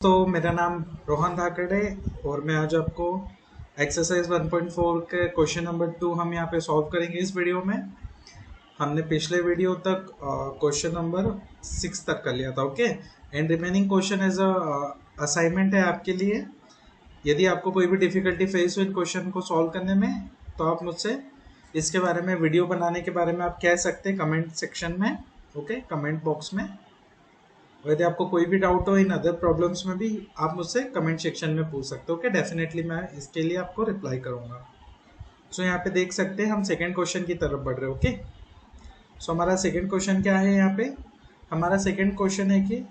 तो मेरा नाम रोहन धाकड़ है और मैं आज आपको एक्सरसाइज 1.4 के क्वेश्चन नंबर 2 हम यहाँ पे सॉल्व करेंगे इस वीडियो में। हमने पिछले वीडियो तक क्वेश्चन नंबर 6 तक कर लिया था, okay. And remaining question as a assignment है आपके लिए। यदि आपको कोई भी डिफिकल्टी फेस हो इन क्वेश्चन को सॉल्व करने में तो आप मुझसे इसके बारे में वीडियो बनाने के बारे में आप कह सकते हैं कमेंट सेक्शन में, ओके, कमेंट बॉक्स में। यदि आपको कोई भी डाउट हो इन अदर प्रॉब्लम्स में भी आप मुझसे कमेंट सेक्शन में पूछ सकते हो, ओके। डेफिनेटली मैं इसके लिए आपको रिप्लाई करूंगा। सो यहाँ पे देख सकते हैं हम सेकंड क्वेश्चन की तरफ बढ़ रहे हैं, ओके। सो हमारा सेकंड क्वेश्चन क्या है यहाँ पे? हमारा सेकंड क्वेश्चन है कि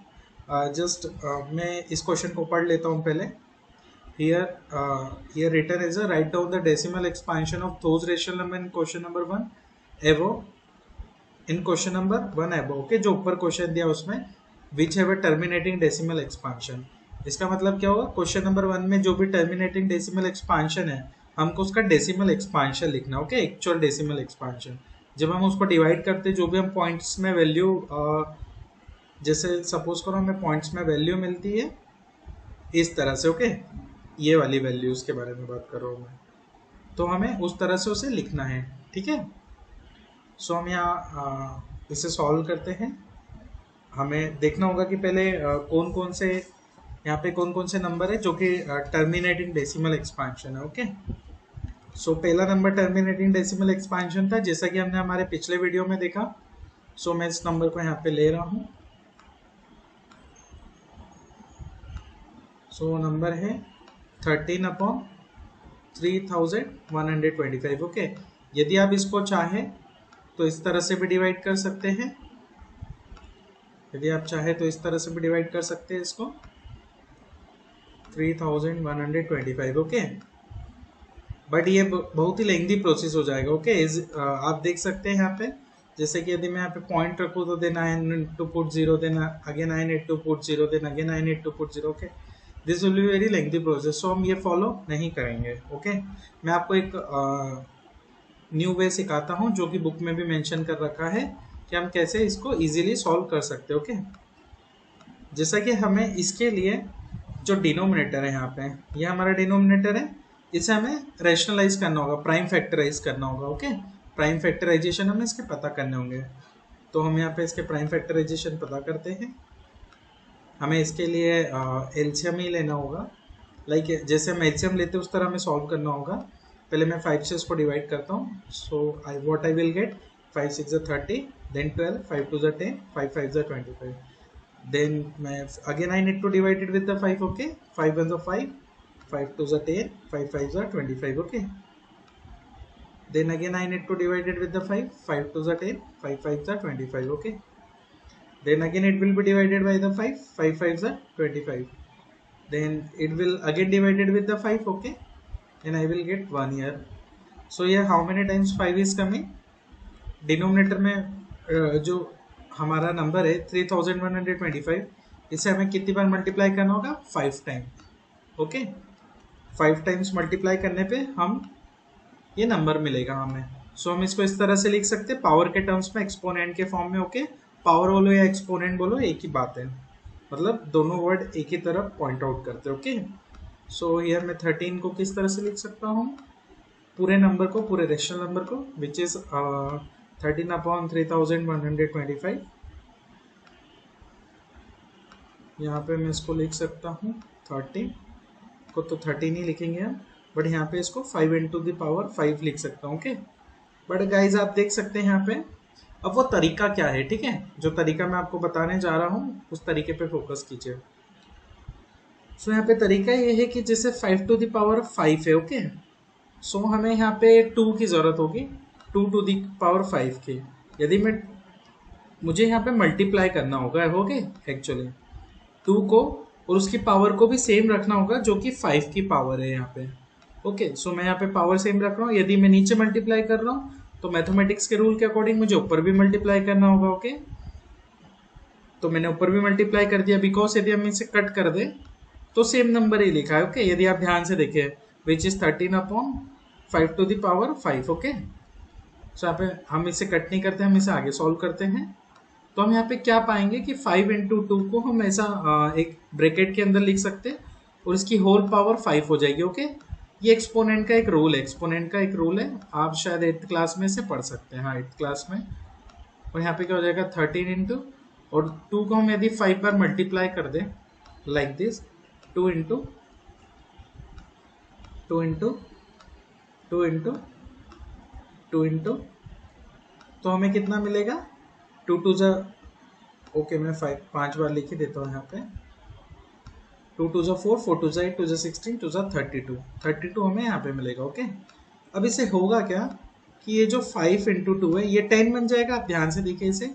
मैं इस क्वेश्चन को पढ़ लेता हूँ पहले। Here written is a write down the decimal expansion of those rational number in question number 1 above, in question number 1 above, okay. जो ऊपर क्वेश्चन दिया उसमें which have a terminating decimal expansion. इसका मतलब क्या होगा? क्वेश्चन नंबर 1 में जो भी टर्मिनेटिंग डेसिमल एक्सपांशन है हमको उसका डेसिमल एक्सपांशन लिखना, ओके, एक्चुअल डेसिमल एक्सपांशन। जब हम उसको डिवाइड करते हैं, जो भी हम पॉइंट्स में वैल्यू, जैसे सपोज करो हमें पॉइंट्स में वैल्यू मिलती है इस तरह से, ओके, ये वाली वैल्यूज के बारे में बात कर रहा हूँ मैं, तो हमें उस तरह से उसे लिखना है, ठीक है। सो हम यहाँ इसे सॉल्व करते हैं। हमें देखना होगा कि पहले कौन कौन से यहाँ पे कौन कौन से नंबर है जो कि टर्मिनेटिंग डेसिमल एक्सपांशन है, ओके। सो पहला नंबर टर्मिनेटिंग डेसिमल एक्सपांशन था, जैसा कि हमने हमारे पिछले वीडियो में देखा। सो मैं इस नंबर को यहाँ पे ले रहा हूँ। सो नंबर है 13/3125, ओके। यदि आप इसको चाहें तो इस तरह से भी डिवाइड कर सकते हैं, यदि आप चाहे तो इस तरह से भी डिवाइड कर सकते हैं इसको 3125, ओके। बट ये बहुत ही लेंथी प्रोसेस हो जाएगा, ओके। आप देख सकते हैं यहाँ पे, जैसे कि यदि मैं यहाँ पे पॉइंट रखूँ तो then 9 to put 0, then again 9 to put 0, then again 9 to put 0, okay. This will be very lengthy process, so हम ये फॉलो नहीं करेंगे, ओके। मैं आपको एक न्यू वे सिखाता हूँ जो कि बुक में भी मेंशन कर रखा है कि हम कैसे इसको इजीली सॉल्व कर सकते हैं, ओके। जैसा कि हमें इसके लिए जो डिनोमिनेटर है यहाँ पे, ये हमारा डिनोमिनेटर है, इसे हमें रैशनलाइज करना होगा, प्राइम फैक्टराइज करना होगा, ओके। प्राइम फैक्टराइजेशन हमें इसके पता करने होंगे, तो हम यहाँ पे इसके प्राइम फैक्टराइजेशन पता करते हैं। हमें इसके लिए एलसीएम ही लेना होगा, लाइक जैसे हम एलसीएम लेते हैं उस तरह हमें सॉल्व करना होगा। पहले मैं 5 से इसको डिवाइड करता हूँ। सो आई विल गेट 5 6 30, देन 12, 5 2 10, 5 5 25, then मैं again I need to divide it with the 5, okay. 5 1 5, 5 2 10, 5 5 25, okay. Then again I need to divide it with the 5, 5 2 10, 5 5 25, okay. Then again it will be divided by the 5, 5 5 25. Then it will again divided with the 5, okay, and I will get 1 here. So here how many times 5 is coming? Denominator में जो हमारा number है 3125, इसे हमें कितनी बार multiply करना होगा? 5 time, okay. 5 times multiply करने पे हम ये नंबर मिलेगा हमें। सो हम इसको इस तरह से लिख सकते हैं पावर के टर्म्स में, एक्सपोनेंट के फॉर्म में, ओके। पावर बोलो या एक्सपोनेंट बोलो एक ही बात है, मतलब दोनों वर्ड एक ही तरफ पॉइंट आउट करते हैं, ओके। सो हियर मैं 13 को किस तरह से लिख सकता हूँ? पूरे नंबर को, पूरे रेशनल नंबर को, विच इज 13/3125। यहाँ पे मैं इसको लिख सकता हूँ 13 को, तो 13 ही लिखेंगे हम, बट यहाँ पे इसको 5 into the power 5 लिख सकता हूँ, ओके। बट गाइज आप देख सकते हैं यहाँ पे अब वो तरीका क्या है, ठीक है। जो तरीका मैं आपको बताने जा रहा हूँ उस तरीके पे फोकस कीजिए। सो यहाँ पे तरीका ये है कि जैसे 5 to the power 5 है, ओके। सो हमें यहाँ पे 2 की जरूरत होगी, 2 to the power 5 की। यदि मुझे यहाँ पे मल्टीप्लाई करना होगा, ओके, एक्चुअली 2 को और उसकी पावर को भी सेम रखना होगा जो कि 5 की पावर है यहाँ पे, ओके। सो मैं यहाँ पे पावर सेम रख रहा हूँ। यदि मैं नीचे मल्टीप्लाई कर रहा हूँ तो मैथमेटिक्स के रूल के अकॉर्डिंग मुझे ऊपर भी मल्टीप्लाई करना होगा, ओके। तो मैंने ऊपर भी मल्टीप्लाई कर दिया, बिकॉज यदि हम इसे कट कर दे तो सेम नंबर ही लिखा है, ओके। यदि आप ध्यान से देखें, which is 13/5 to the power 5, okay. So यहाँ पे हम इसे कट नहीं करते, हम इसे आगे सॉल्व करते हैं। तो हम यहाँ पे क्या पाएंगे कि 5 इंटू 2 को हम ऐसा एक ब्रैकेट के अंदर लिख सकते हैं और इसकी होल पावर 5 हो जाएगी। ओके, ये एक्सपोनेंट का एक रूल है, एक्सपोनेंट का एक रूल है, आप शायद 8th क्लास में से पढ़ सकते हैं। हाँ 8th क्लास में। और यहाँ पे क्या हो जाएगा 13 इंटू, और 2 को हम यदि 5 बार मल्टीप्लाई कर दें like this, 2 into 2 into 2 into 2 into, तो हमें कितना मिलेगा 2 टू जा, ओके मैं 5 बार लिख ही देता हूँ यहाँ पे, 2 टू जा 4, 4 टू जा 8, 2 जा 16, 2 जा 32 हमें यहाँ पे मिलेगा। ओके, अब इसे होगा क्या कि ये जो 5 इंटू 2 है ये 10 बन जाएगा। आप ध्यान से देखिए इसे,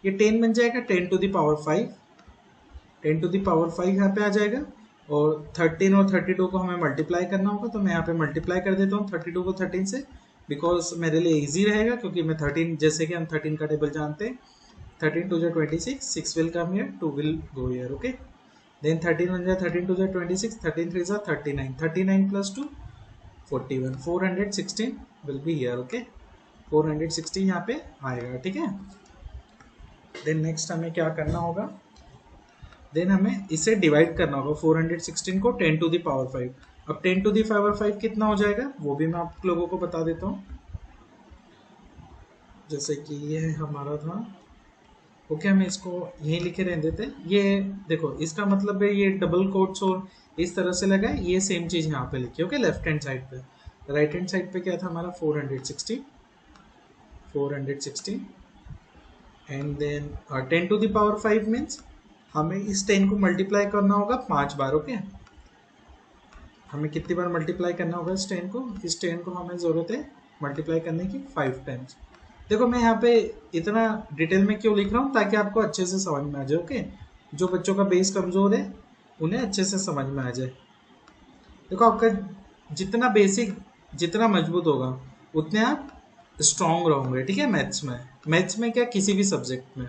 ये 10 बन जाएगा, 10 to the power 5, 10 to the power 5 यहाँ पे आ जाएगा। और 13 और 32 को हमें मल्टीप्लाई करना होगा, तो मैं यहाँ पे मल्टीप्लाई कर देता हूँ 32 को 13 से, बिकॉज मेरे लिए इजी रहेगा, क्योंकि मैं 13, जैसे कि हम 13 का टेबल जानते हैं, 13 टू जा 26, 6 will come here, 2 will go here. Okay, then 13 बन जाए 13 टू जा 26, 13 3 जा 39, 39 plus 2 41, 416 will be here. Okay, 416 यहाँ पे आएगा। ठीक है, देन नेक्स्ट हमें क्या करना होगा, देन हमें इसे डिवाइड करना होगा 416 को 10 टू द पावर 5। अब 10 टू द पावर 5 कितना हो जाएगा वो भी मैं आप लोगों को बता देता हूँ। जैसे कि ये हमारा था, ओके हमें इसको यहीं लिखे रहने देते हैं। ये देखो इसका मतलब है ये डबल कोट्स और इस तरह से लगा है, ये सेम चीज यहाँ पे लिखी। ओके, लेफ्ट हैंड साइड पे, राइट हैंड साइड पे क्या था हमारा 416 and then 10 to the power 5 means हमें इस 10 को मल्टीप्लाई करना होगा 5 बार। ओके, हमें कितनी बार मल्टीप्लाई करना होगा इस 10 को, इस 10 को हमें जरूरत है मल्टीप्लाई करने की 5 टाइम्स। देखो मैं यहाँ पे इतना डिटेल में क्यों लिख रहा हूँ, ताकि आपको अच्छे से समझ में आ जाए। ओके, जो बच्चों का बेस कमजोर है उन्हें अच्छे से समझ में आ जाए। देखो आपका जितना बेसिक जितना मजबूत होगा उतने आप स्ट्रांग रहोगे। ठीक है, मैथ्स में क्या किसी भी सब्जेक्ट में।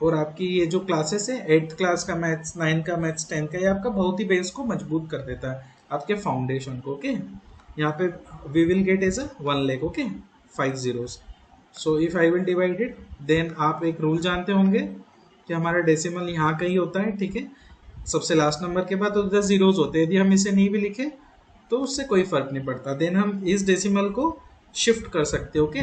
और आपकी ये जो क्लासेस है 8th क्लास का मैथ्स, 9 का मैथ्स, 10 का, ये आपका बहुत ही बेस को मजबूत कर देता है, आपके फाउंडेशन को। ओके, यहाँ पे we will get as a 1 lakh. Okay, 5 zeros। So if I will divide it, then आप एक रूल जानते होंगे कि हमारा डेसिमल यहाँ कहीं होता है। ठीक है, सबसे लास्ट नंबर के बाद उधर जीरोज होते हैं। यदि हम इसे नहीं भी लिखे तो उससे कोई फर्क नहीं पड़ता, देन हम इस डेसिमल को शिफ्ट कर सकते हो। ओके,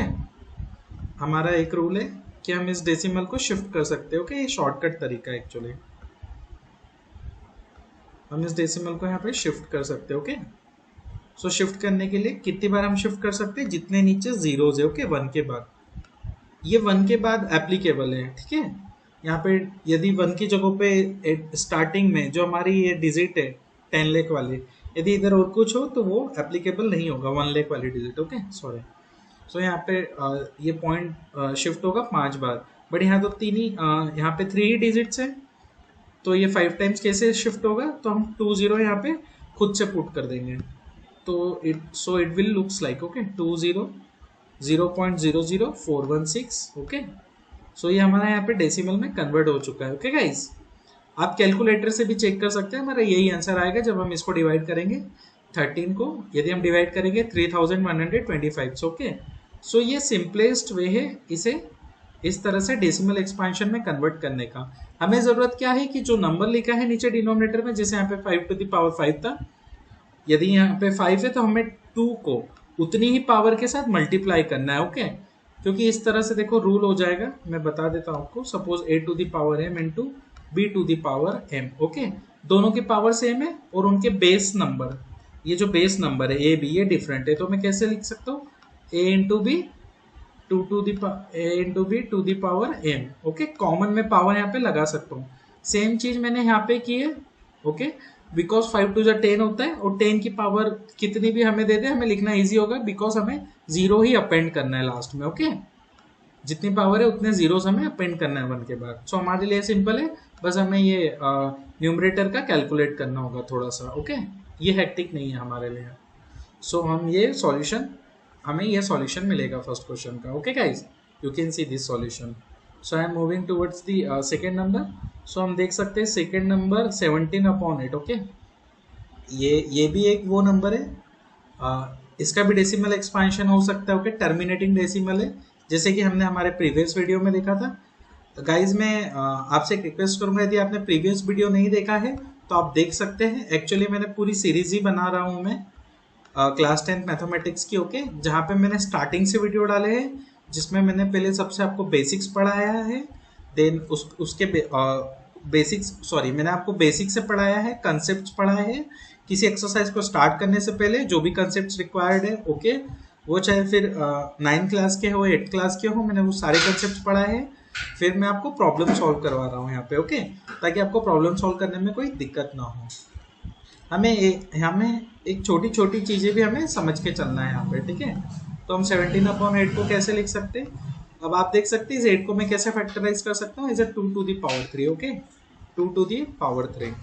हमारा एक रूल है कि हम इस डेसिमल को शिफ्ट कर सकते हो। ओके, ये शॉर्टकट तरीका है एक्चुअली, हम इस डेसिमल को यहाँ पे शिफ्ट कर सकते हो। ओके, सो शिफ्ट करने के लिए कितनी बार हम शिफ्ट कर सकते हैं, जितने नीचे जीरोज है। ओके, 1 के बाद, ये 1 के बाद एप्लीकेबल है। ठीक है, यहाँ पे यदि 1 की जगह पे स्टार्टिंग में जो हमारी ये डिजिट है 10 लाख वाली, यदि इधर और कुछ हो तो वो एप्लीकेबल नहीं होगा 1 लाख वाली डिजिट। Okay, sorry. सो यहाँ पे ये पॉइंट शिफ्ट होगा 5 बार, बट यहाँ तो 3 ही, यहाँ पे 3 ही डिजिट्स है, तो ये 5 टाइम्स कैसे शिफ्ट होगा, तो हम 2 0 यहाँ पे खुद से पुट कर देंगे, तो it will looks like, okay, 2 0 0.00416। Okay, so ये हमारा यहाँ पे डेसिमल में कन्वर्ट हो चुका है। ओके गाइस, आप कैलकुलेटर से भी चेक कर सकते हैं, हमारा यही आंसर आएगा जब हम इसको डिवाइड करेंगे 13 को, यदि हम डिवाइड करेंगे 3125। ओके, सो ये सिंपलेस्ट वे है इसे इस तरह से डेसिमल एक्सपांशन में कन्वर्ट करने का। हमें जरूरत क्या है कि जो नंबर लिखा है नीचे डिनोमिनेटर में, जैसे यहाँ पे 5 टू द पावर 5 था, यदि यहाँ पे 5 है तो हमें 2 को उतनी ही पावर के साथ मल्टीप्लाई करना है। ओके, क्योंकि इस तरह से देखो रूल हो जाएगा, मैं बता देता हूँ आपको। Suppose a to the power m into b to the power m। Okay, दोनों की पावर सेम है और उनके बेस नंबर, ये जो बेस नंबर है a b, ये डिफरेंट है, तो मैं कैसे लिख सकता हूँ, a into b to to the power m। Okay, common में पावर यहाँ पे लगा सकता हूँ। सेम चीज मैंने यहाँ पे की है। ओके, बिकॉज 5 टू 10 होता है और 10 की पावर कितनी भी हमें दे दे, हमें लिखना इजी होगा, बिकॉज हमें 0 ही अपेंड करना है लास्ट में। ओके, जितनी पावर है उतने जीरोस हमें अपेंड करना है 1 के बाद। सो हमारे लिए सिंपल है, बस हमें ये न्यूमरेटर का कैलकुलेट करना होगा थोड़ा सा। ओके, ये हेक्टिक नहीं है हमारे लिए। सो हम ये सॉल्यूशन, हमें ये सॉल्यूशन मिलेगा फर्स्ट क्वेश्चन का। Okay guys, you can see this solution. So I am moving towards the second number. So हम देख सकते हैं सेकेंड नंबर 17/8। ओके, ये भी एक वो नंबर है, इसका भी डेसिमल एक्सपांशन हो सकता है। ओके, टर्मिनेटिंग डेसिमल है, जैसे कि हमने हमारे प्रीवियस वीडियो में देखा था। तो गाइज मैं आपसे एक रिक्वेस्ट करूंगा, यदि आपने प्रीवियस वीडियो नहीं देखा है तो आप देख सकते हैं। एक्चुअली मैंने पूरी सीरीज ही बना रहा हूँ मैं क्लास 10th मैथमेटिक्स की, ओके, जहाँ पे मैंने स्टार्टिंग से वीडियो डाले हैं, जिसमें मैंने पहले सबसे आपको बेसिक्स पढ़ाया है, देन उसके बेसिक्स, सॉरी, मैंने आपको बेसिक से पढ़ाया है, कंसेप्ट पढ़ाए हैं। किसी एक्सरसाइज को स्टार्ट करने से पहले जो भी कंसेप्ट रिक्वायर्ड है, ओके, वो चाहे फिर 9th क्लास के हो 8th क्लास के हो, मैंने वो सारे कंसेप्ट पढ़ाए हैं। फिर मैं आपको प्रॉब्लम सॉल्व करवा रहा हूँ यहाँ पे, ओके, ताकि आपको प्रॉब्लम सॉल्व करने में कोई दिक्कत ना हो। हमें एक छोटी छोटी चीज़ें भी हमें समझ के चलना है यहाँ पे, ठीक है। तो हम 17/8 को कैसे लिख सकते हैं? अब आप देख सकते हैं इस 8 को मैं कैसे फैक्टराइज कर सकता हूँ, is 2 to the power 3, okay, 2 to the power 3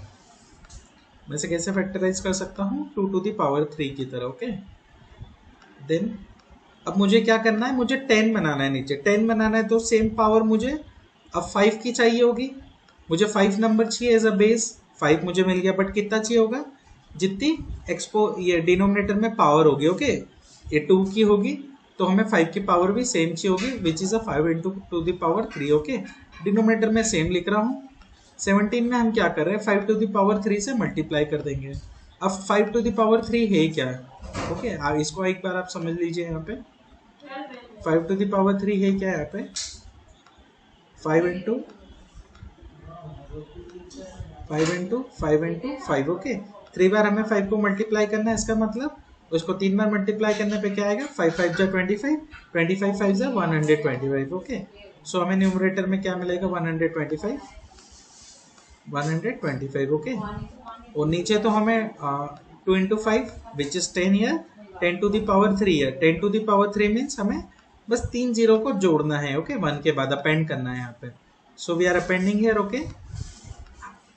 मैं से कैसे फैक्टराइज कर सकता हूँ 2 to the power 3 की तरह, ओके। देन अब मुझे क्या करना है, मुझे 10 बनाना है, नीचे 10 बनाना है, तो सेम पावर मुझे अब 5 की चाहिए होगी। मुझे 5 नंबर चाहिए एज अ बेस, 5 मुझे मिल गया, बट कितना चाहिए होगा, जितनी ये डिनोमिनेटर में पावर होगी, ओके, ये 2 की होगी, तो हमें 5 की पावर भी सेम चाहिए होगी, which is a 5 into 2 the power 3, okay. Denominator में सेम लिख रहा हूँ। 17 में हम क्या कर रहे हैं, 5 to the power 3 से मल्टीप्लाई कर देंगे। अब 5 to the power 3 है क्या, ओके, इसको एक बार आप समझ लीजिए यहाँ पे। 5 to the power 3 है क्या यहाँ पे, 5 into 5, ओके। 3 बार हमें 5 को मल्टीप्लाई करना है, इसका मतलब उसको 3 बार मल्टीप्लाई करने पे क्या आएगा, 5 5 जा 25, 25 5 जा 125, ओके। सो हमें न्यूमरेटर में क्या मिलेगा, 125, ओके। और नीचे तो हमें 2 into 5 which is 10 year, 10 to the power 3 है, 10 to the power 3 मीन्स हमें बस 3 जीरो को जोड़ना है, ओके, 1 के बाद अपेंड करना है यहाँ पे। So we are appending here, okay.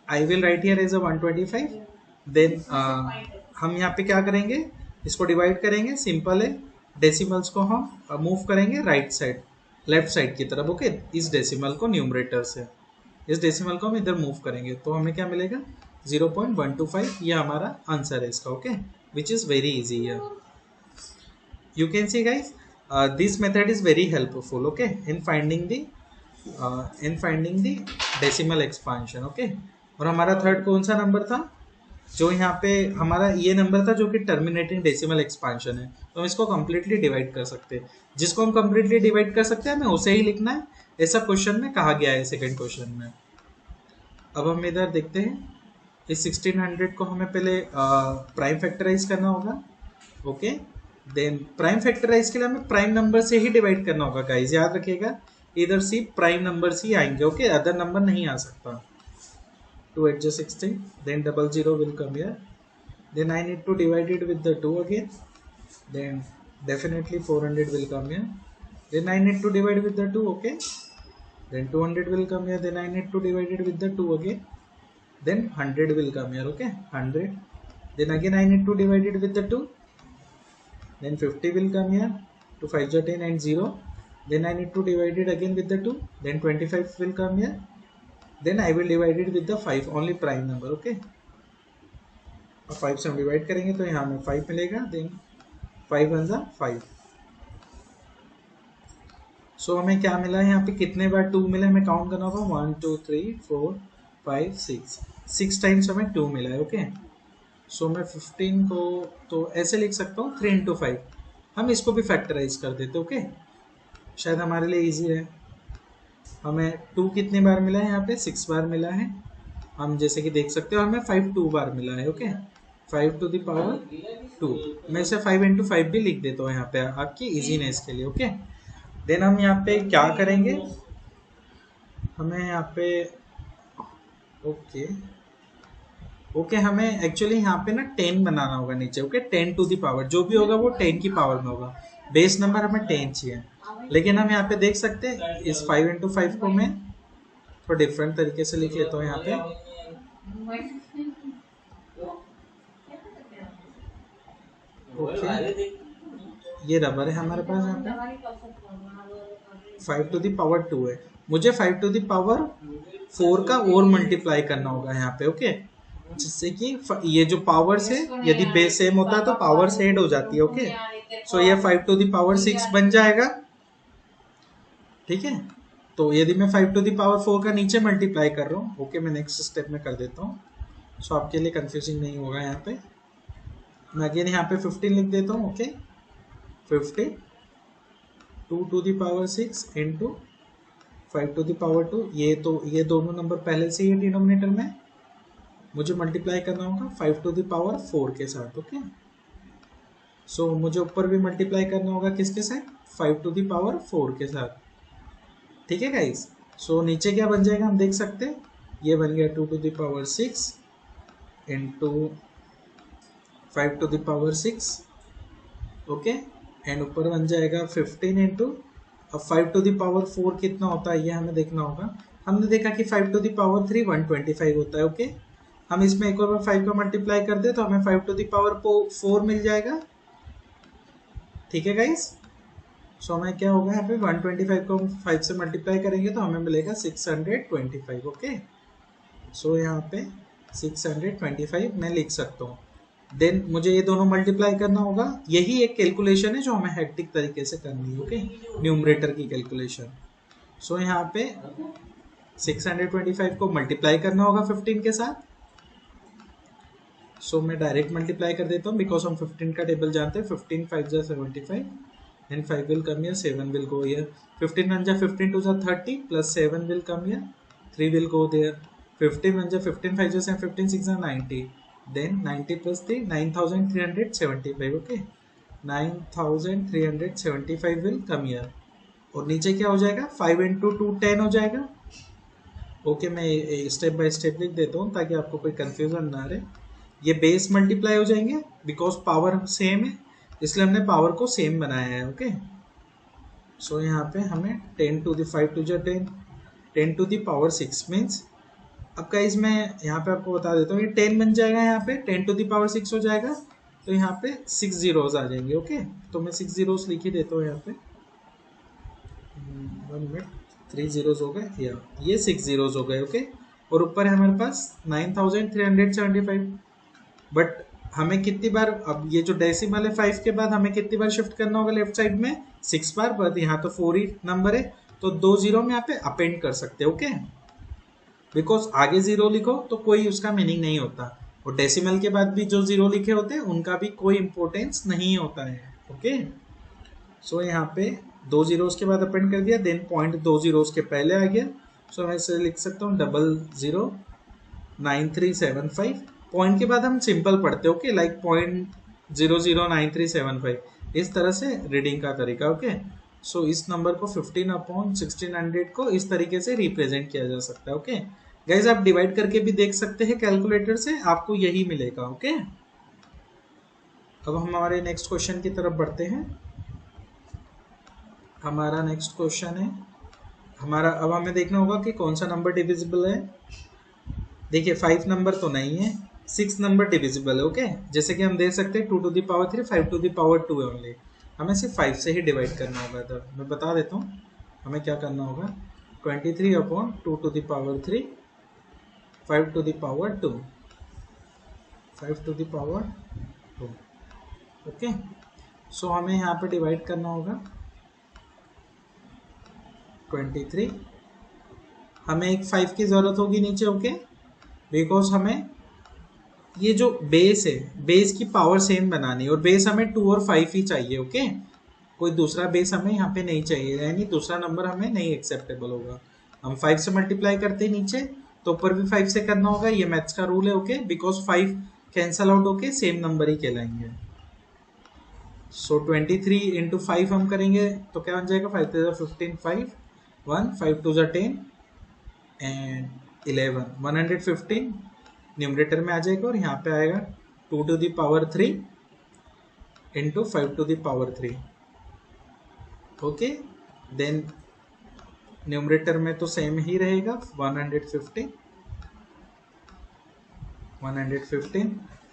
I will write here as a 125। Then हम यहाँ पे क्या करेंगे, इसको डिवाइड करेंगे, सिंपल है। डेसिमल्स को हम मूव करेंगे राइट साइड, लेफ्ट साइड की तरफ, ओके। इस डेसिमल को न्यूमरेटर से, इस डेसिमल को हम इधर मूव करेंगे, तो हमें क्या मिलेगा, 0.125। ये हमारा आंसर है इसका, okay, which is very easy है। You can see guys, this method is very helpful, okay, in finding the decimal expansion, okay। और हमारा थर्ड कौन सा नंबर था, जो यहाँ पे हमारा ये नंबर था जो कि टर्मिनेटिंग डेसिमल एक्सपांशन है। तो हम इसको कम्प्लीटली डिवाइड कर सकते हैं, जिसको हम कम्प्लीटली डिवाइड कर सकते हैं हमें उसे ही लिखना है, ऐसा क्वेश्चन में कहा गया है सेकेंड क्वेश्चन में। अब हम इधर देखते हैं, इस 1600 को हमें पहले प्राइम फैक्टराइज करना होगा, ओके। देन प्राइम फैक्टराइज के लिए हमें प्राइम नंबर से ही डिवाइड करना होगा गाइस, याद रखिएगा, इधर सी प्राइम नंबर ही आएंगे, ओके, अदर नंबर नहीं आ सकता। 2 8 जा 16, then 00 will come here, then I need to divide it with the 2 again, then definitely 400 will come here, then I need to divide with the 2, okay, then 200 will come here, then I need to divide it with the 2 again, then 100 will come here, okay, 100, then again I need to divide it with the 2, then 50 will come here, 2 5 ja 10 and 0, then I need to divide it again with the 2, then 25 will come here, then I will divide it with the 5, only prime number, okay। अब 5 से हम divide करेंगे तो यहाँ हमें 5 मिलेगा, then 5 1 जा 5। सो हमें क्या मिला है यहाँ पे, कितने बार 2 मिला हमें काउंट करना होगा, 1 2 3 4 5 6 टाइम्स हमें 2 मिला है, ओके। सो मैं 15 को तो ऐसे लिख सकता हूँ 3 into 5, हम इसको भी फैक्टराइज कर देते, ओके, शायद हमारे लिए इजी है। हमें 2 कितनी बार मिला है, यहाँ पे 6 बार मिला है, हम जैसे कि देख सकते हो, हमें 5 2 बार मिला है, ओके, 5 to the power 2। मैं इसे 5 into 5 भी लिख देता हूँ यहाँ पे आपकी इजीनेस के लिए, ओके। देन हम यहाँ पे क्या करेंगे, हमें यहाँ पे ओके हमें एक्चुअली यहाँ पे ना 10 बनाना होगा नीचे, ओके, 10 to the power, जो भी होगा वो 10 की पावर में होगा, बेस नंबर हमें 10 चाहिए। लेकिन हम यहाँ पे देख सकते हैं इस 5 into 5 को मैं थोड़ा डिफरेंट तरीके से लिख लेता हूँ यहाँ पे, ओके, ये रबर है हमारे पास यहाँ पे, 5 to the power 2 है, मुझे 5 to the power 4 का और मल्टीप्लाई करना होगा यहाँ पे, ओके, जिससे कि ये जो पावर से यदि बेस सेम होता है तो पावर से ऐड हो जाती है, ओके। सो ये 5 to the power 6 बन जाएगा, ठीक है। तो यदि मैं 5 टू द पावर 4 का नीचे मल्टीप्लाई कर रहा हूँ, ओके, मैं नेक्स्ट स्टेप में कर देता हूँ, सो आपके लिए कंफ्यूजिंग नहीं होगा। यहाँ पे मैं अगेन यहाँ पे 15 लिख देता हूँ, okay, 50 2 to the power 6 into 5 to the power 2। ये दोनों नंबर पहले से ही डिनोमिनेटर में, मुझे मल्टीप्लाई करना होगा 5 टू द पावर 4 के साथ, ओके। सो मुझे ऊपर भी मल्टीप्लाई करना होगा किसके साथ, 5 टू द पावर 4 के साथ, ठीक है गाइस। सो नीचे क्या बन जाएगा हम देख सकते हैं, ये बन गया 2 to the power 6 into 5 to the power 6, okay, and ऊपर बन जाएगा 15 इंटू, अब 5 टू द पावर 4 कितना होता है ये हमें देखना होगा। हमने देखा कि 5 टू द पावर 3 125 होता है, ओके। हम इसमें एक और बार 5 का मल्टीप्लाई कर दे तो हमें 5 टू द पावर 4 मिल जाएगा, ठीक है गाइस। सो हमें क्या होगा यहाँ पे 125 को 5 से मल्टीप्लाई करेंगे तो हमें मिलेगा 625, ओके। सो यहाँ पे 625 मैं लिख सकता हूँ। देन मुझे ये दोनों मल्टीप्लाई करना होगा, यही एक कैलकुलेशन है जो हमें हेक्टिक तरीके से करनी है, ओके, न्यूमरेटर की कैलकुलेशन। सो यहाँ पे 625 को मल्टीप्लाई करना होगा 15 के साथ। सो मैं डायरेक्ट मल्टीप्लाई कर देता हूँ बिकॉज हम 15 का टेबल जानते हैं, 15 5 जा 75 and 5 will come here, 7 will go here, 15 1 जा 15 2 जा 30 plus 7 will come here, 3 will go there, 15 1 जा 15 5 जा 15 6 जा 90, then 90 plus 3 9375, okay, 9375 will come here। और नीचे क्या हो जाएगा, 5 into 2 10 हो जाएगा, ओके। मैं स्टेप बाय स्टेप लिख देता हूँ ताकि आपको कोई कंफ्यूजन ना रहे। ये बेस मल्टीप्लाई हो जाएंगे बिकॉज पावर सेम है, इसलिए हमने पावर को सेम बनाया है, ओके। सो यहाँ पे हमें 10 टू द 5 टू जा 10, 10 टू द पावर 6 मीन्स, अब गाइस मैं यहाँ पे आपको बता देता हूँ, ये 10 बन जाएगा, यहाँ पे 10 टू द पावर 6 हो जाएगा, तो यहाँ पे 6 जीरोस आ जाएंगे, ओके। तो मैं 6 जीरोस लिख ही देता हूँ यहाँ पे, 1 मिनट, 3 जीरोस हो गए, या ये 6 जीरोस हो गए, ओके। और ऊपर है हमारे पास 9375, बट हमें कितनी बार, अब ये जो डेसिमल है 5 के बाद हमें कितनी बार शिफ्ट करना होगा लेफ्ट साइड में, 6 बार, बट यहाँ तो 4 ही नंबर है तो 2 जीरो में यहाँ पे अपेंड कर सकते हैं, ओके। बिकॉज आगे जीरो लिखो तो कोई उसका मीनिंग नहीं होता, और डेसिमल के बाद भी जो जीरो लिखे होते हैं उनका भी कोई इंपॉर्टेंस नहीं होता है, ओके। सो यहाँ पे 2 जीरोस के बाद अपेंड कर दिया, देन पॉइंट 2 जीरोस के पहले आ गया, सो मैं इसे लिख सकता हूँ 009375। पॉइंट के बाद हम सिंपल पढ़ते हैं, ओके, लाइक 0.009375, इस तरह से रीडिंग का तरीका, ओके। सो इस नंबर को 15/1600 को इस तरीके से रिप्रेजेंट किया जा सकता है, ओके गाइज। आप डिवाइड करके भी देख सकते हैं कैलकुलेटर से, आपको यही मिलेगा, ओके। अब हम हमारे नेक्स्ट क्वेश्चन की तरफ बढ़ते हैं। हमारा नेक्स्ट क्वेश्चन है हमारा, अब हमें देखना होगा कि कौन सा नंबर डिविजिबल है। देखिए 5 नंबर तो नहीं है, 6 नंबर डिविजिबल है, ओके। जैसे कि हम देख सकते हैं 2 to the power 3 5 to the power 2 है ओनली, हमें सिर्फ 5 से ही डिवाइड करना होगा। तो मैं बता देता हूँ हमें क्या करना होगा, 23/2 to the power 3 5 to the power 2 5 to the power 2, okay. So हमें यहाँ पे डिवाइड करना होगा 23, हमें एक 5 की ज़रूरत होगी नीचे, ओके, बिकॉज हमें ये जो बेस है, बेस की पावर सेम बनानी है, और बेस हमें 2 और 5 ही चाहिए, ओके। कोई दूसरा बेस हमें यहाँ पे नहीं चाहिए, यानी दूसरा नंबर हमें नहीं एक्सेप्टेबल होगा। हम 5 से मल्टीप्लाई करते हैं नीचे, तो ऊपर भी 5 से करना होगा, ये मैथ्स का रूल है, ओके, बिकॉज 5 कैंसल आउट होके सेम नंबर ही कहलाएंगे। सो 23 इंटू 5 हम करेंगे तो क्या बन जाएगा, 5 3 15 5 1 5 2 10 एंड 11 115 न्यूमरेटर में आ जाएगा, और यहाँ पे आएगा 2 to the power 3 into 5 to the power 3, okay. Then numerator में तो सेम ही रहेगा 115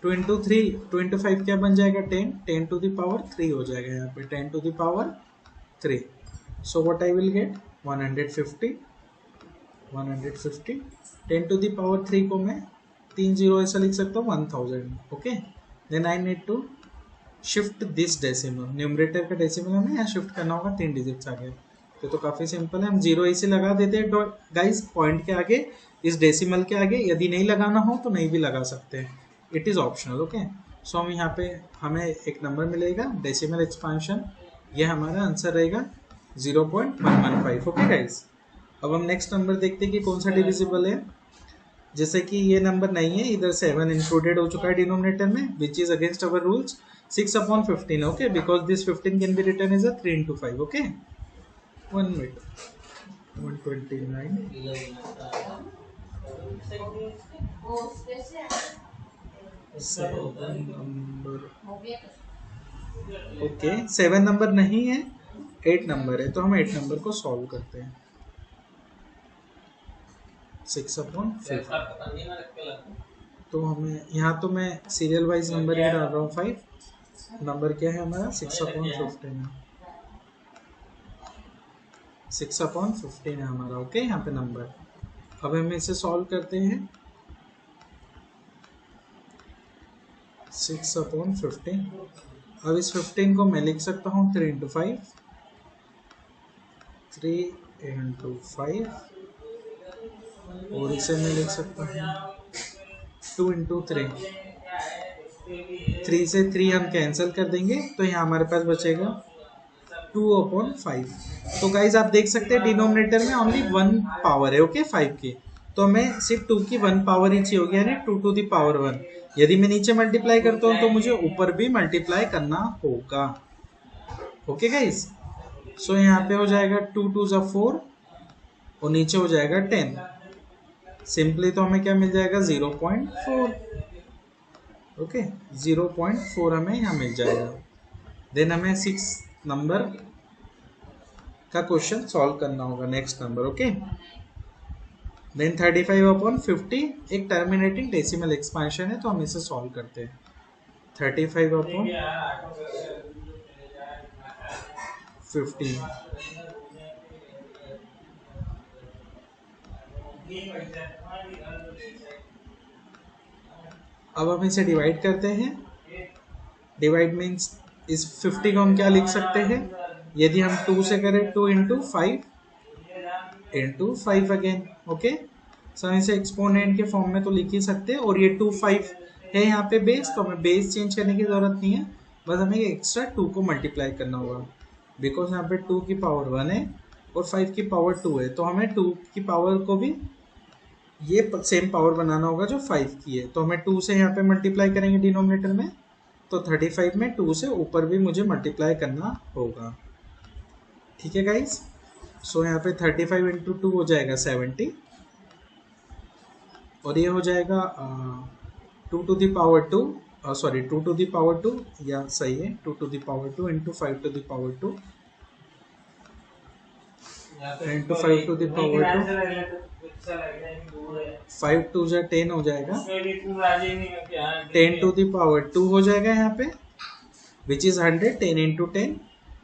2 इंटू 3 2 इंटू 5 क्या बन जाएगा, 10 टू द पावर 3 हो जाएगा, यहाँ पे 10 to the power 3। So what I will get 150 10 to the power 3 को मैं 3 जीरो ऐसा लिख सकता हूँ 1000, okay. Then I need to shift this decimal, numerator का डेसिमल हमें यहाँ शिफ्ट करना होगा, 3 डिजिट्स आ गए, तो काफ़ी सिंपल है, हम 0 ऐसे लगा देते हैं गाइस पॉइंट के आगे, इस डेसिमल के आगे। यदि नहीं लगाना हो तो नहीं भी लगा सकते हैं, इट इज़ ऑप्शनल। ओके, सो हम यहाँ पे हमें एक नंबर मिलेगा डेसिमल एक्सपांशन, ये हमारा आंसर रहेगा 0.115। ओके गाइस, अब हम नेक्स्ट नंबर देखते हैं कि कौन सा डिविजिबल है। जैसे कि ये नंबर नहीं है, इधर 7 इंक्लूडेड हो चुका है डिनोमिनेटर में, which is against our rules. 6/15, okay, because this 15 can be written as a 3 into 5। Okay, 1 minute, 129, 7 number, okay 7 number नहीं है, 8 नंबर है, तो हम 8 नंबर को सॉल्व करते हैं। 6/5, तो हमें यहाँ तो मैं सीरियल वाइज नंबर ही डाल रहा हूँ। 5 नंबर क्या है हमारा, 6/15 है, 6/15 है हमारा। ओके, यहाँ पे नंबर, अब हम इसे सॉल्व करते हैं। 6/15, अब इस 15 को मैं लिख सकता हूँ 3 into 5, 3 into 5, और इसे मैं लिख सकता हूँ 2 into 3। 3 से 3 हम कैंसिल कर देंगे, तो यहाँ हमारे पास बचेगा 2/5। तो गाइज आप देख सकते हैं डिनोमिनेटर में ओनली 1 पावर है, ओके 5 की, तो हमें सिर्फ 2 की 1 पावर ही चाहिए होगी, यानी 2 to the power 1। यदि मैं नीचे मल्टीप्लाई करता हूँ तो मुझे ऊपर भी मल्टीप्लाई करना होगा। ओके गाइज, सो यहाँ पे हो जाएगा 2 2s are 4 और नीचे हो जाएगा 10। सिंपली तो हमें क्या मिल जाएगा, 0.4। ओके, 0.4 हमें यहाँ मिल जाएगा। देन हमें 6 नंबर का क्वेश्चन सॉल्व करना होगा, नेक्स्ट नंबर। ओके, देन 35/50 एक टर्मिनेटिंग डेसिमल एक्सपांशन है, तो हम इसे सॉल्व करते हैं। 35/50, अब हम इसे डिवाइड करते हैं। डिवाइड मीन्स इस 50 को हम क्या लिख सकते हैं, यदि हम 2 से करें 2 into 5 into 5 अगेन। ओके, सो इसे एक्सपोनेंट के फॉर्म में तो लिख ही सकते हैं, और ये 2 5 है यहाँ पे बेस, तो हमें बेस चेंज करने की जरूरत नहीं है, बस हमें एक्स्ट्रा 2 को मल्टीप्लाई करना होगा, बिकॉज यहाँ पे 2 की पावर 1 है और 5 की पावर 2 है, तो हमें 2 की पावर को भी ये सेम पावर बनाना होगा जो 5 की है। तो हमें 2 से यहाँ पे मल्टीप्लाई करेंगे डिनोमिनेटर में, तो 35 में 2 से ऊपर भी मुझे मल्टीप्लाई करना होगा। ठीक है गाइस, सो यहाँ पे 35 into 2 हो जाएगा 70, और ये हो जाएगा 2 to the power 2, sorry 2 to the power 2, या सही है 2 to the power 2 into 5 to the power 2 into 5 to the power 2, 5 2 जा 10 हो जाएगा, 10 to the power 2 हो जाएगा यहाँ पे, which is 100, 10 into 10,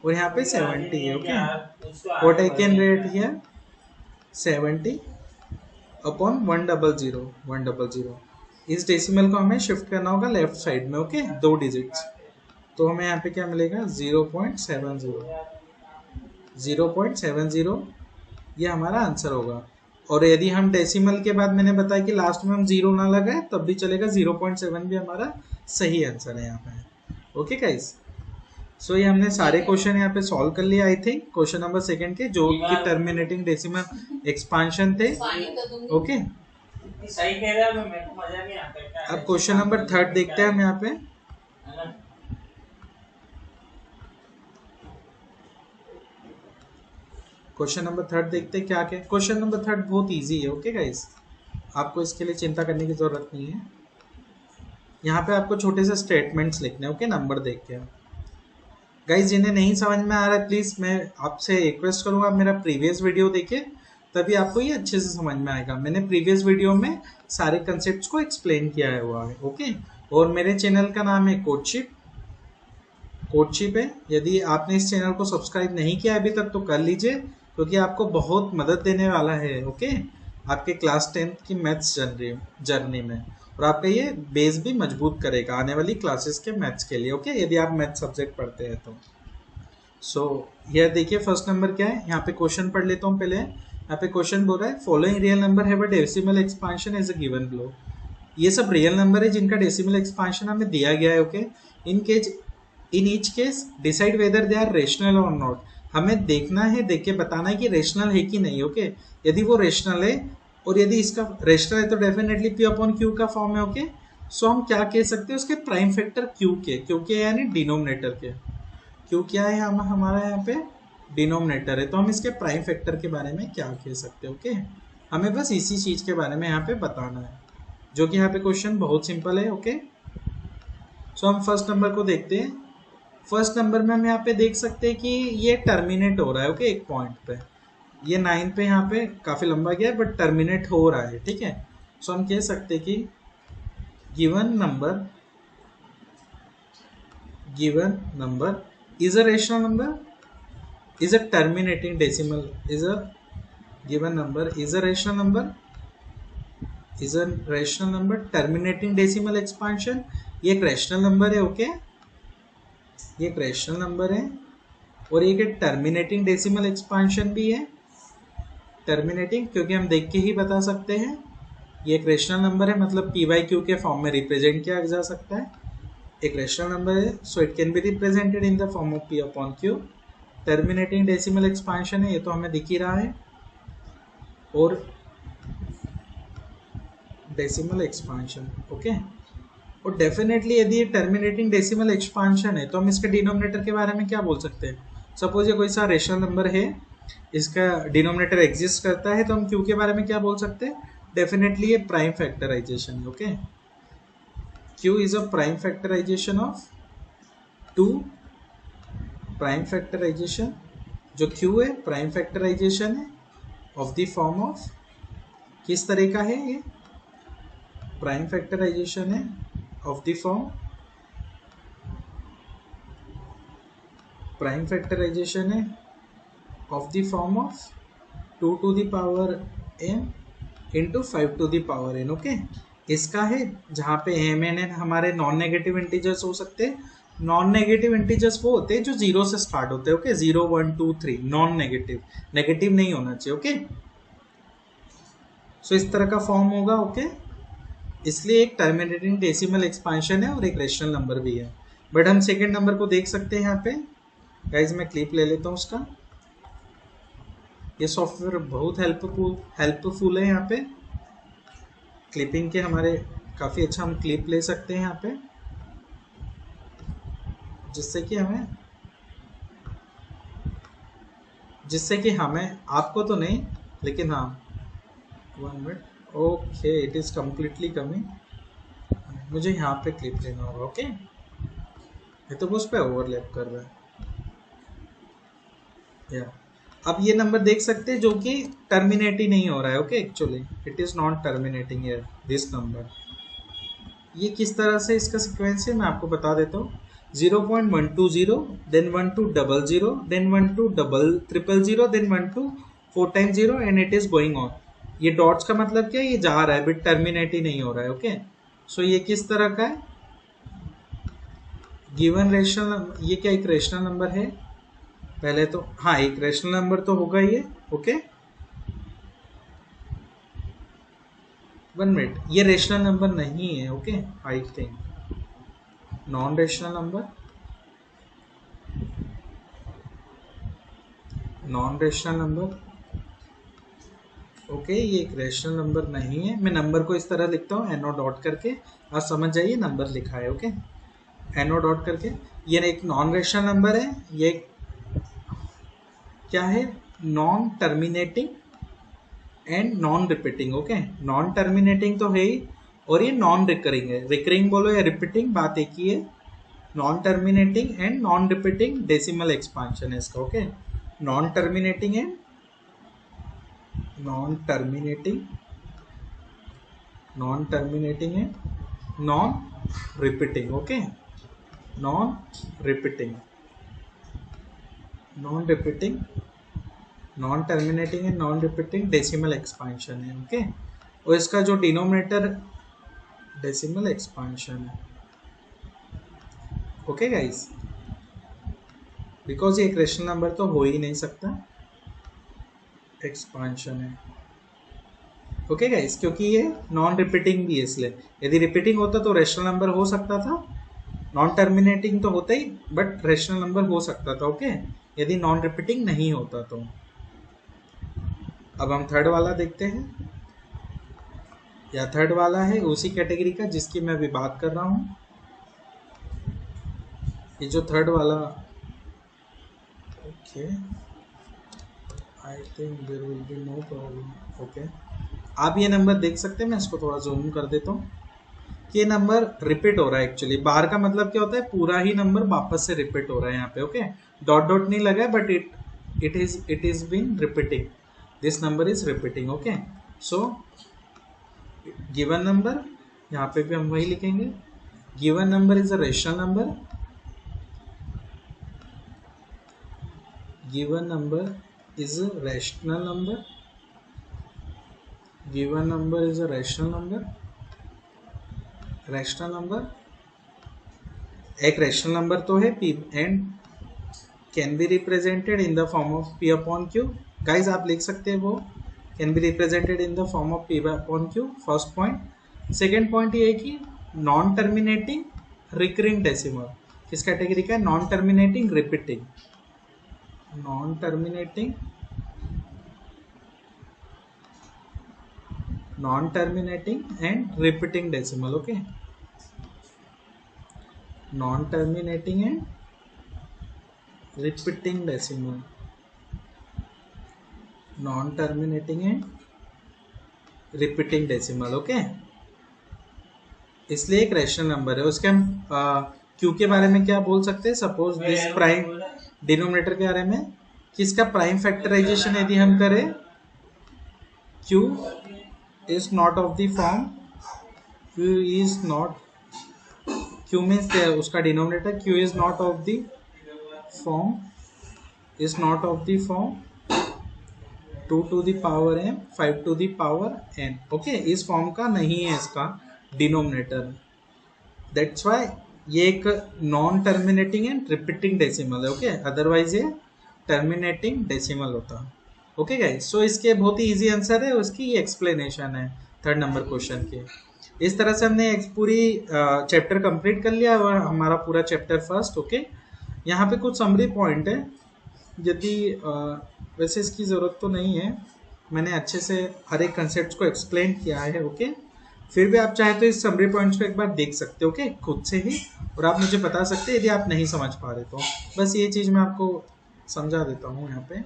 और यहाँ पे 70 है। Okay, what I can write here 70 upon 100। इस डेसिमल को हमें शिफ्ट करना होगा लेफ्ट साइड में। ओके, 2 डिजिट्स, तो हमें यहाँ पे क्या मिलेगा 0.70 ये हमारा आंसर होगा। और यदि हम डेसिमल के बाद, मैंने बताया कि लास्ट में हम 0 ना लगाए तब भी चलेगा, 0.7 भी हमारा सही आंसर है यहाँ पे। ओके गाइस, सो ये हमने सारे क्वेश्चन यहाँ पे सॉल्व कर लिया। आई थिंक क्वेश्चन नंबर 2 के, जो कि टर्मिनेटिंग डेसिमल एक्सपांशन थे। ओके, सही कह रहा है, मेरे को मजा नहीं आता। अब क्वेश्चन नंबर 3 देखते हैं हम यहाँ पे। क्वेश्चन नंबर 3 देखते हैं क्या क्या। क्वेश्चन नंबर 3 बहुत इजी है। ओके गाइस, आपको इसके लिए चिंता करने की जरूरत नहीं है। यहाँ पे आपको छोटे से स्टेटमेंट्स लिखने, ओके, नंबर देख के। गाइस, जिन्हें नहीं समझ में आ रहा है, प्लीज मैं आपसे रिक्वेस्ट करूंगा, आप मेरा प्रीवियस वीडियो देखिए, तभी आपको ये अच्छे से समझ में आएगा। मैंने प्रीवियस वीडियो में सारे कंसेप्ट को एक्सप्लेन किया हुआ है। ओके, और मेरे चैनल का नाम है कोडशिप है। यदि आपने इस चैनल को सब्सक्राइब नहीं किया अभी तक तो कर लीजिए, क्योंकि आपको बहुत मदद देने वाला है। ओके, आपके क्लास 10th की मैथ्स जर्नी में, और आपका ये बेस भी मजबूत करेगा आने वाली क्लासेस के मैथ्स के लिए। ओके, यदि आप मैथ्स सब्जेक्ट पढ़ते हैं तो। सो यह देखिए फर्स्ट नंबर क्या है, यहाँ पे क्वेश्चन पढ़ लेता हूँ पहले। यहाँ पे क्वेश्चन बोल रहा है following real number have a decimal expansion as a given below. ये सब रियल नंबर है जिनका डेसिमल एक्सपांशन हमें दिया गया है। Okay, in each case decide whether they are rational और नॉट। हमें देखना है, देख के बताना है कि रेशनल है कि नहीं। ओके, यदि वो रेशनल है और यदि इसका रेशनल है तो डेफिनेटली पी अपॉन क्यू का फॉर्म है। ओके, सो हम क्या कह सकते हैं उसके प्राइम फैक्टर क्यू के यानी डिनोमिनेटर के। क्यू क्या है हम हमारा यहाँ पे डिनोमिनेटर है, तो हम इसके प्राइम फैक्टर के बारे में क्या कह सकते हैं। ओके, हमें बस इसी चीज के बारे में यहाँ पे बताना है, जो कि यहाँ पे क्वेश्चन बहुत सिंपल है। ओके, सो हम फर्स्ट नंबर को देखते हैं। फर्स्ट नंबर में हम यहाँ पे देख सकते हैं कि ये टर्मिनेट हो रहा है। ओके, एक पॉइंट पे ये 9 पे यहाँ पे काफी लंबा गया है बट टर्मिनेट हो रहा है। ठीक है, सो हम कह सकते हैं कि given number is a rational number, is a terminating decimal, is a given number is a rational number, is a rational number terminating decimal expansion। ये एक रैशनल नंबर है। ओके, ये एक रैशनल नंबर है और ये टर्मिनेटिंग डेसिमल एक्सपांशन भी है। टर्मिनेटिंग क्योंकि हम देख के ही बता सकते हैं ये एक रैशनल नंबर है, मतलब पी बाई क्यू के फॉर्म में रिप्रेजेंट किया जा सकता है। एक रैशनल नंबर है, so it can be represented in the form of P upon Q. Terminating decimal expansion है, ये तो हमें दिख ही रहा है, और डेसिमल एक्सपांशन। ओके, और डेफिनेटली यदि ये टर्मिनेटिंग डेसिमल एक्सपांशन है तो हम इसके डिनोमिनेटर के बारे में क्या बोल सकते हैं। सपोज ये कोई सा रेशनल नंबर है, इसका डिनोमिनेटर एग्जिस्ट करता है, तो हम क्यू के बारे में क्या बोल सकते हैं, डेफिनेटली ये प्राइम फैक्टराइजेशन है। Okay, Q is a prime factorisation of 2। Prime factorisation जो क्यू है प्राइम फैक्टराइजेशन है ऑफ द फॉर्म ऑफ, किस तरह का है ये, प्राइम फैक्टराइजेशन है of the form, prime factorisation है of the form of 2 to the power n into 5 to the power n। Okay, इसका है जहाँ पे m n n हमारे नॉन नेगेटिव इंटीजर्स हो सकते हैं। नॉन नेगेटिव इंटीजर्स वो होते हैं जो 0 से स्टार्ट होते हैं। ओके, 0 1 2 3 नॉन नेगेटिव, नेगेटिव नहीं होना चाहिए। ओके, सो इस तरह का फॉर्म होगा। ओके, इसलिए एक टर्मिनेटिंग डेसिमल एक्सपांशन है और एक रेशनल नंबर भी है। बट हम सेकेंड नंबर को देख सकते हैं यहाँ पे। गाइज मैं क्लिप ले लेता हूँ उसका। ये सॉफ्टवेयर बहुत हेल्पफुल है। यहाँ पे क्लिपिंग के हमारे काफ़ी अच्छा हम क्लिप ले सकते हैं यहाँ पे, जिससे कि हमें आपको तो नहीं लेकिन हाँ 1 minute. Okay, it is completely coming. मुझे यहाँ पे क्लिप लेना होगा। ओके, ये तो उस पर ओवरलैप कर रहा है या। अब ये नंबर देख सकते हैं जो कि टर्मिनेट ही नहीं हो रहा है। Okay, actually it is not terminating here this number. ये किस तरह से इसका सीक्वेंस है मैं आपको बता देता हूँ। 0.120 then 1200 then 120000 then 12 4 times 0 and it is going on. ये डॉट्स का मतलब क्या है, ये जा रहा है बट टर्मिनेट ही नहीं हो रहा है। ओके, सो ये किस तरह का है, गिवन रेशनल, ये क्या एक रेशनल नंबर है पहले तो, हाँ एक रेशनल नंबर तो होगा ये। ओके, 1 मिनट, ये रेशनल नंबर नहीं है। Okay, I think non rational number, non rational number. Okay, ये एक रेशनल नंबर नहीं है। मैं नंबर को इस तरह लिखता हूँ एनओ डॉट करके, आप समझ जाइए नंबर लिखा है। ओके, एनओ डॉट करके, ये एक नॉन रेशनल नंबर है। ये क्या है, non terminating and non repeating. Okay, non terminating तो है ही और ये नॉन रिकरिंग है। रिकरिंग बोलो या रिपीटिंग, बात एक ही है। Non terminating and non repeating decimal expansion है इसका। Okay, non terminating and non terminating and non repeating. Okay, non repeating, non repeating, non terminating and non repeating decimal expansion है। Okay, और इसका जो डिनोमिनेटर डेसिमल एक्सपांशन है। Okay guys, because ये एक rational number तो हो ही नहीं सकता, एक्सपांशन है। ओके गाइस, क्योंकि ये नॉन रिपीटिंग भी है इसलिए। यदि रिपीटिंग होता तो रेशनल नंबर हो सकता था, नॉन टर्मिनेटिंग तो होता ही बट रेशनल नंबर हो सकता था। ओके, यदि नॉन रिपीटिंग नहीं होता तो। अब हम थर्ड वाला देखते हैं, या थर्ड वाला है उसी कैटेगरी का जिसकी मैं अभी बात कर रहा हूँ। ये जो थर्ड वाला, okay I think there will be no problem. Okay, आप ये नंबर देख सकते हैं, मैं इसको थोड़ा जूम कर देता हूँ कि ये नंबर रिपीट हो रहा है। एक्चुअली बाहर का मतलब क्या होता है, पूरा ही नंबर वापस से रिपीट हो रहा है यहाँ पे। ओके, डॉट डॉट नहीं लगा है but it is been repeating, this number is repeating. Okay, so given number, यहाँ पे भी हम वही लिखेंगे, given number is a rational number, given number is a rational number, given number is a rational number, rational number एक rational number तो है p and can be represented in the form of p upon q। guys आप लिख सकते हैं वो can be represented in the form of p upon q, first point। second point ये है कि non terminating recurring decimal, किस category का? non terminating repeating, non terminating non-terminating and repeating decimal। okay, non-terminating and repeating decimal, non-terminating and repeating decimal। okay, इसलिए एक rational number है। उसके हम क्यू के बारे में क्या बोल सकते हैं? सपोज दिस प्राइम, डिनोमिनेटर के बारे में किसका प्राइम फैक्टराइजेशन यदि हम करें, Q is not of the form, q is not, q means उसका denominator q is not of the form, is not of the form 2 to the power m 5 to the power n। Okay, इस form का नहीं है इसका denominator, that's why ये एक non terminating and repeating decimal है। Okay, otherwise ये terminating decimal होता है। ओके गाइस, सो इसके बहुत ही इजी आंसर है, उसकी एक्सप्लेनेशन है थर्ड नंबर क्वेश्चन के। इस तरह से हमने एक पूरी चैप्टर कंप्लीट कर लिया और हमारा पूरा चैप्टर फर्स्ट। ओके, यहाँ पे कुछ समरी पॉइंट है, यदि वैसे इसकी ज़रूरत तो नहीं है, मैंने अच्छे से हर एक कंसेप्ट को एक्सप्लेन किया है। ओके, फिर भी आप चाहे तो इस समरी पॉइंट्स को एक बार देख सकते हो, ओके, खुद से ही, और आप मुझे बता सकते हैं यदि आप नहीं समझ पा रहे तो। बस ये चीज़ मैं आपको समझा देता हूँ यहाँ पे,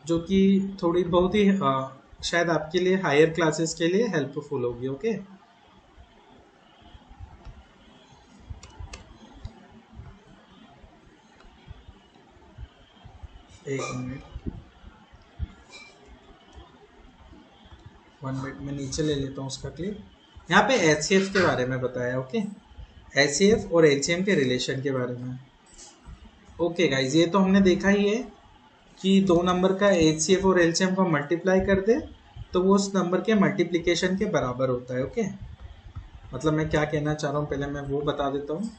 जो कि थोड़ी बहुत ही शायद आपके लिए हायर क्लासेस के लिए हेल्पफुल होगी। ओके, एक मिनट, 1 मिनट में नीचे ले लेता हूँ उसका क्लिप। यहाँ पे एचसीएफ के बारे में बताया। ओके, एचसीएफ और एलसीएम के रिलेशन के बारे में। ओके गाइज, ये तो हमने देखा ही है कि दो नंबर का एचसीएफ और एलसीएम को मल्टीप्लाई कर दे तो वो उस नंबर के मल्टीप्लिकेशन के बराबर होता है। ओके, मतलब मैं क्या कहना चाह रहा हूँ पहले मैं वो बता देता हूँ,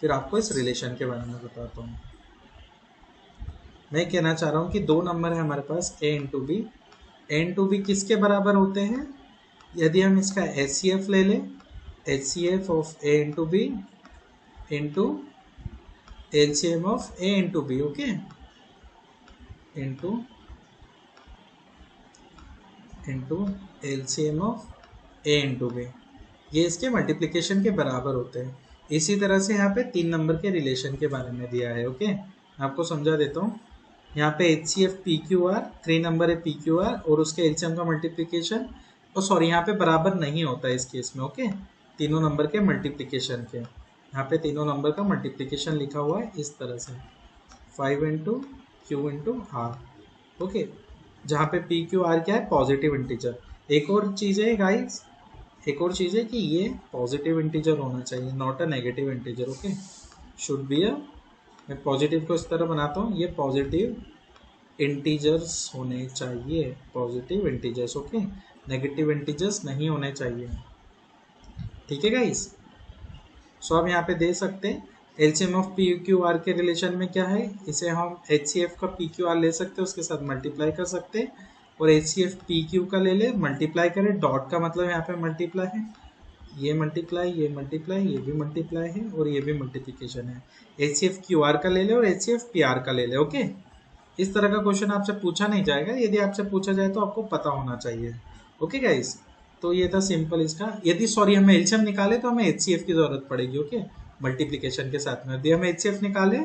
फिर आपको इस रिलेशन के बारे में बताता हूँ। मैं कहना चाह रहा हूँ कि दो नंबर है हमारे पास a into b, a into b किसके बराबर होते हैं? यदि हम इसका एचसीएफ ले लें, HCF of a into b into LCM of a into b. Okay, into LCM of a into b, ये इसके मल्टीप्लिकेशन के बराबर होते हैं। इसी तरह से यहाँ पे 3 नंबर के रिलेशन के बारे में दिया है। ओके, आपको समझा देता हूँ। यहाँ पे HCF PQR 3 नंबर है PQR और उसके एलसीएम का मल्टीप्लिकेशन, और सॉरी यहाँ पे बराबर नहीं होता है इस केस में। ओके, तीनों नंबर के मल्टीप्लिकेशन के, यहाँ पे तीनों नंबर का मल्टीप्लिकेशन लिखा हुआ है इस तरह से 5 into q into r. Okay, जहाँ पे PQR क्या है? Positive integer. एक और चीज़ है गाइस, एक और चीज़ है कि ये पॉजिटिव इंटीजर होना चाहिए, not a negative integer. Okay, should be a, मैं पॉजिटिव को इस तरह बनाता हूँ, ये पॉजिटिव इंटीजर्स होने चाहिए, positive integers. Okay, negative integers नहीं होने चाहिए। ठीक है गाइस, सो आप यहाँ पे दे सकते हैं LCM of P Q R के रिलेशन में क्या है, इसे हम HCF का पी क्यू आर ले सकते हैं, उसके साथ मल्टीप्लाई कर सकते हैं, और HCF पी क्यू का ले ले, मल्टीप्लाई करें, डॉट का मतलब यहाँ पे मल्टीप्लाई है, ये मल्टीप्लाई, ये मल्टीप्लाई, ये भी मल्टीप्लाई है, और ये भी मल्टीप्लिकेशन है। HCF क्यू आर का ले ले और HCF पी आर का ले ले। ओके, इस तरह का क्वेश्चन आपसे पूछा नहीं जाएगा, यदि आपसे पूछा जाए तो आपको पता होना चाहिए। ओके गाइस, तो ये था सिंपल इसका। यदि सॉरी हमें एलसीएम निकाले तो हमें HCF की जरूरत पड़ेगी। ओके, मल्टीप्लिकेशन के साथ में यदि हम HCF निकाले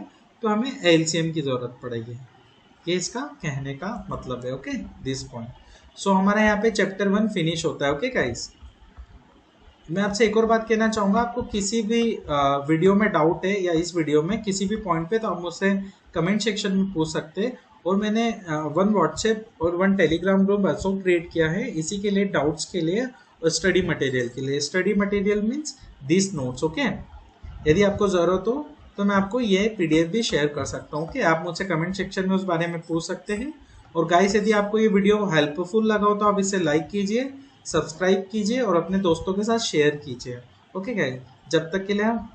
तो हमें एलसीएम की जरूरत पड़ेगी। ये इसका कहने का मतलब है। Okay, this point. सो हमारा यहाँ पे चैप्टर 1 फिनिश होता है। ओके गाइस, मैं आपसे एक और बात कहना चाहूँगा, आपको किसी भी वीडियो में डाउट है या इस वीडियो में किसी भी पॉइंट पे, तो आप मुझसे कमेंट सेक्शन में पूछ सकते हैं। और मैंने 1 व्हाट्सएप और 1 टेलीग्राम ग्रुप also क्रिएट किया है इसी के लिए, डाउट्स के लिए और स्टडी मटेरियल के लिए। Study material means this notes. Okay, यदि आपको ज़रूरत हो तो मैं आपको ये PDF भी शेयर कर सकता हूँ। ओके, आप मुझसे कमेंट सेक्शन में उस बारे में पूछ सकते हैं। और गाइस, यदि आपको ये वीडियो हेल्पफुल लगा हो तो आप इसे लाइक कीजिए, सब्सक्राइब कीजिए और अपने दोस्तों के साथ शेयर कीजिए। ओके गाइस, जब तक के लिए हम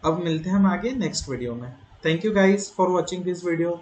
अब मिलते हैं हम आगे नेक्स्ट वीडियो में। Thank you guys for watching this video.